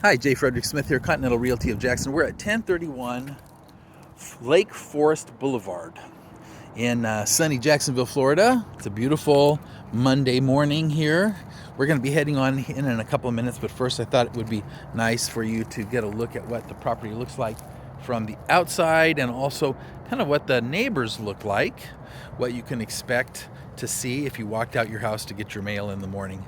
Hi, Jay Frederick Smith here, Continental Realty of Jackson. We're at 1031 Lake Forest Boulevard in sunny Jacksonville, Florida. It's a beautiful Monday morning here. We're going to be heading on in a couple of minutes, but first I thought it would be nice for you to get a look at what the property looks like from the outside and also kind of what the neighbors look like, what you can expect to see if you walked out your house to get your mail in the morning.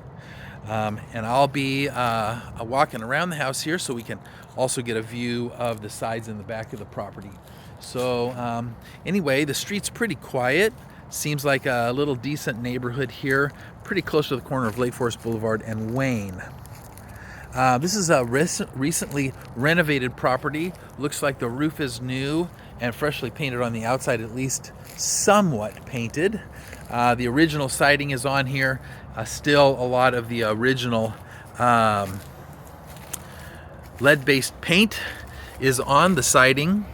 And I'll be walking around the house here so we can also get a view of the sides and the back of the property. So anyway, the street's pretty quiet. Seems like a little decent neighborhood here, pretty close to the corner of Lake Forest Boulevard and Wayne. This is a recently renovated property. Looks like the roof is new and freshly painted on the outside, at least somewhat painted. The original siding is on here. Still a lot of the original lead-based paint is on the siding.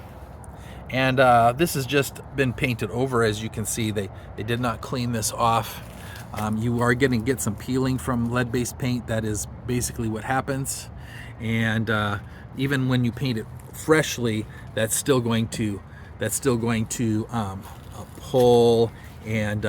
And this has just been painted over. As you can see, they did not clean this off. You are going to get some peeling from lead-based paint. That is basically what happens. And even when you paint it freshly, that's still going to pull and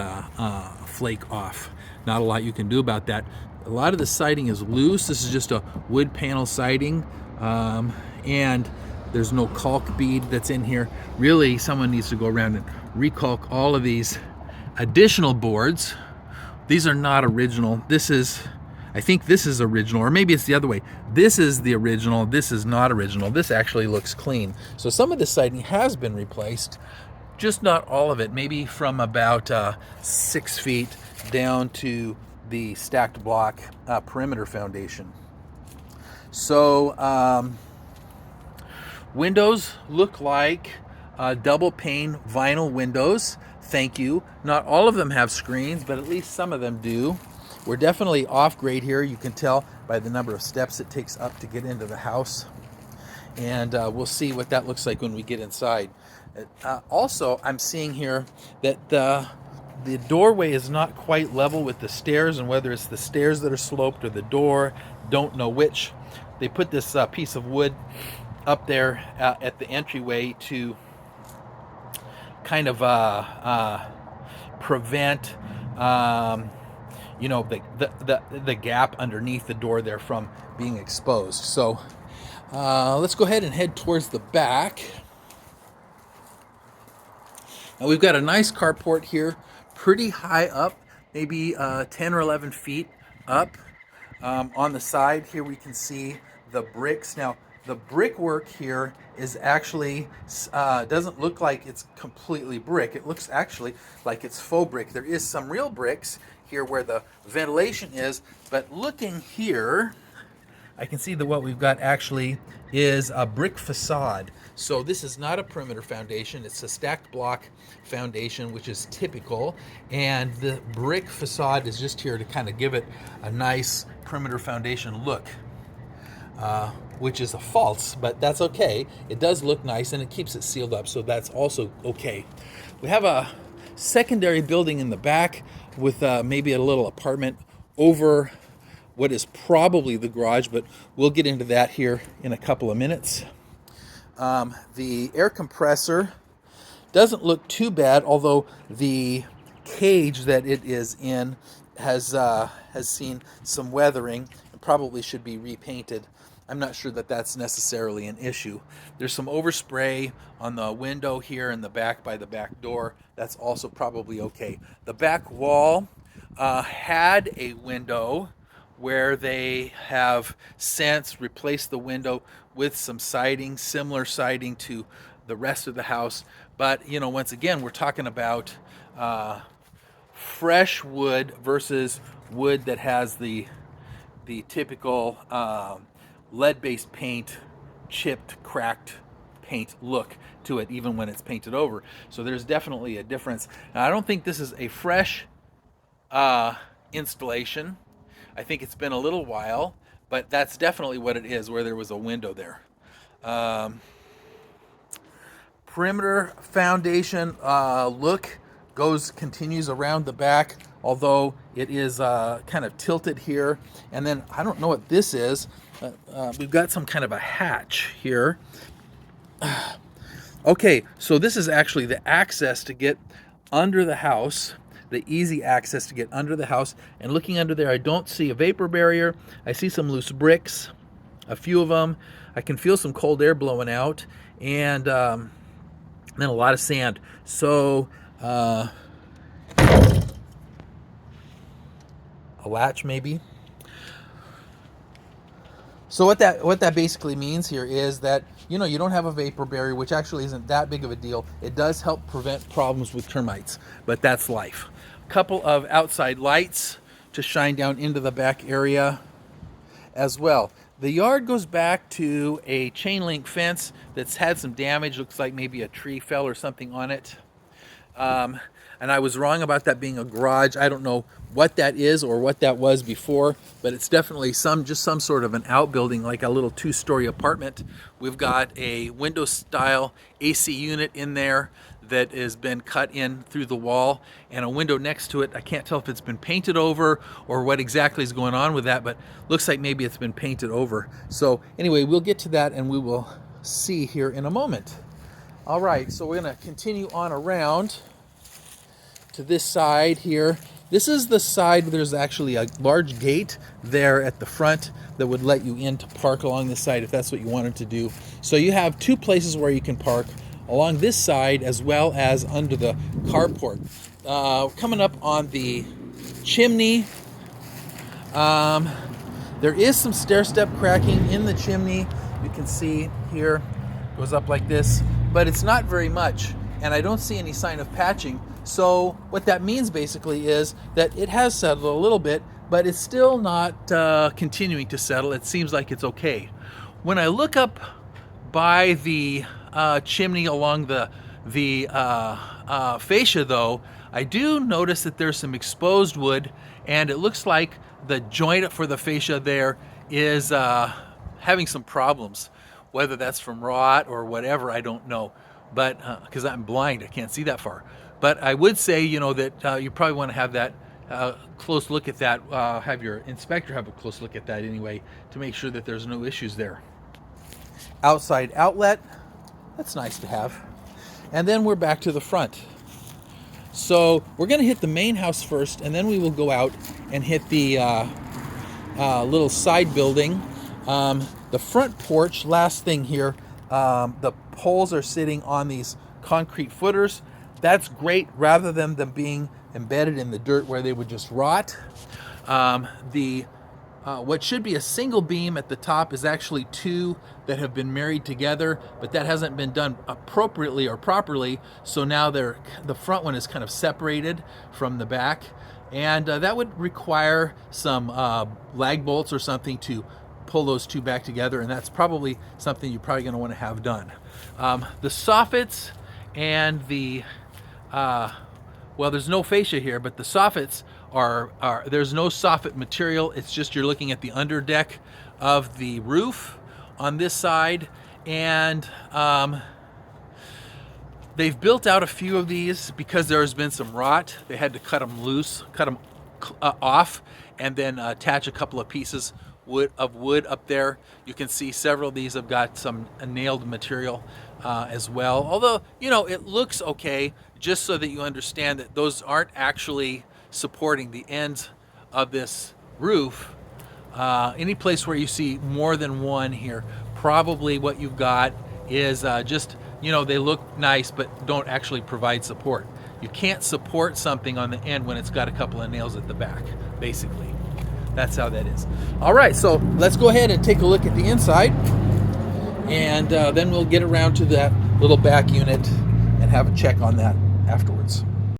flake off. Not a lot you can do about that. A lot of the siding is loose. This is just a wood panel siding, and there's no caulk bead that's in here. Really, someone needs to go around and recaulk all of these additional boards. These are not original. I think this is original, or maybe it's the other way. This is the original, this is not original. This actually looks clean. So some of the siding has been replaced, just not all of it. Maybe from about 6 feet down to the stacked block perimeter foundation. So windows look like double pane vinyl windows. Thank you. Not all of them have screens, but at least some of them do. We're definitely off grade here. You can tell by the number of steps it takes up to get into the house. And we'll see what that looks like when we get inside. Also, I'm seeing here that the doorway is not quite level with the stairs, and whether it's the stairs that are sloped or the door, don't know which. They put this piece of wood up there at the entryway to kind of prevent the gap underneath the door there from being exposed. So let's go ahead and head towards the back. Now we've got a nice carport here, pretty high up, maybe 10 or 11 feet up. On the side here we can see the bricks. Now the brickwork here is actually, doesn't look like it's completely brick. It looks actually like it's faux brick. There is some real bricks here where the ventilation is, but looking here, I can see that what we've got actually is a brick facade. So this is not a perimeter foundation, it's a stacked block foundation, which is typical, and the brick facade is just here to kind of give it a nice perimeter foundation look, which is a false, but that's okay. It does look nice and it keeps it sealed up, so that's also okay. We have a secondary building in the back with maybe a little apartment over what is probably the garage, but we'll get into that here in a couple of minutes. The air compressor doesn't look too bad, although the cage that it is in has seen some weathering and probably should be repainted. I'm not sure that that's necessarily an issue. There's some overspray on the window here in the back by the back door. That's also probably okay. The back wall had a window where they have since replaced the window with some siding, similar siding to the rest of the house. But, once again, we're talking about fresh wood versus wood that has the typical lead-based paint, chipped, cracked paint look to it, even when it's painted over. So there's definitely a difference. Now, I don't think this is a fresh installation. I think it's been a little while, but that's definitely what it is, where there was a window there. Perimeter foundation look continues around the back, although it is kind of tilted here. And then I don't know what this is. We've got some kind of a hatch here. Okay, so this is actually the access to get under the house, the easy access to get under the house. And looking under there, I don't see a vapor barrier. I see some loose bricks, a few of them. I can feel some cold air blowing out, and then a lot of sand. So a latch maybe. So what that basically means here is that, you know, you don't have a vapor barrier, which actually isn't that big of a deal. It does help prevent problems with termites, but that's life. A couple of outside lights to shine down into the back area as well. The yard goes back to a chain link fence that's had some damage. Looks like maybe a tree fell or something on it. And I was wrong about that being a garage. I don't know what that is or what that was before, but it's definitely just some sort of an outbuilding, like a little 2-story apartment. We've got a window style AC unit in there that has been cut in through the wall, and a window next to it. I can't tell if it's been painted over or what exactly is going on with that, but looks like maybe it's been painted over. So anyway, we'll get to that and we will see here in a moment. All right, so we're gonna continue on around to this side here. This is the side where there's actually a large gate there at the front that would let you in to park along the side if that's what you wanted to do. So you have 2 places where you can park, along this side as well as under the carport. Coming up on the chimney, there is some stair step cracking in the chimney. You can see here, it goes up like this, but it's not very much, and I don't see any sign of patching. So what that means basically is that it has settled a little bit, but it's still not continuing to settle. It seems like it's okay. When I look up by the chimney along the fascia, though, I do notice that there's some exposed wood, and it looks like the joint for the fascia there is having some problems. Whether that's from rot or whatever, I don't know. But because I'm blind, I can't see that far. But I would say, you know, that you probably want to have that close look at that, have your inspector have a close look at that anyway, to make sure that there's no issues there. Outside outlet, that's nice to have. And then we're back to the front. So we're going to hit the main house first, and then we will go out and hit the little side building. The front porch, last thing here, the poles are sitting on these concrete footers. That's great, rather than them being embedded in the dirt where they would just rot. What should be a single beam at the top is actually 2 that have been married together, but that hasn't been done appropriately or properly, so now the front one is kind of separated from the back, and that would require some lag bolts or something to pull those 2 back together, and that's probably something you're probably going to want to have done. The soffits and the well, there's no fascia here, but the soffits are there's no soffit material. It's just you're looking at the underdeck of the roof on this side, and they've built out a few of these because there has been some rot. They had to cut them loose, cut them off, and then attach a couple of pieces of wood up there. You can see several of these have got some nailed material as well. Although, you know, it looks okay, just so that you understand that those aren't actually supporting the ends of this roof. Any place where you see more than one here, probably what you've got is just, you know, they look nice but don't actually provide support. You can't support something on the end when it's got a couple of nails at the back, basically. That's how that is. All right, so let's go ahead and take a look at the inside, and then we'll get around to that little back unit and have a check on that afterwards.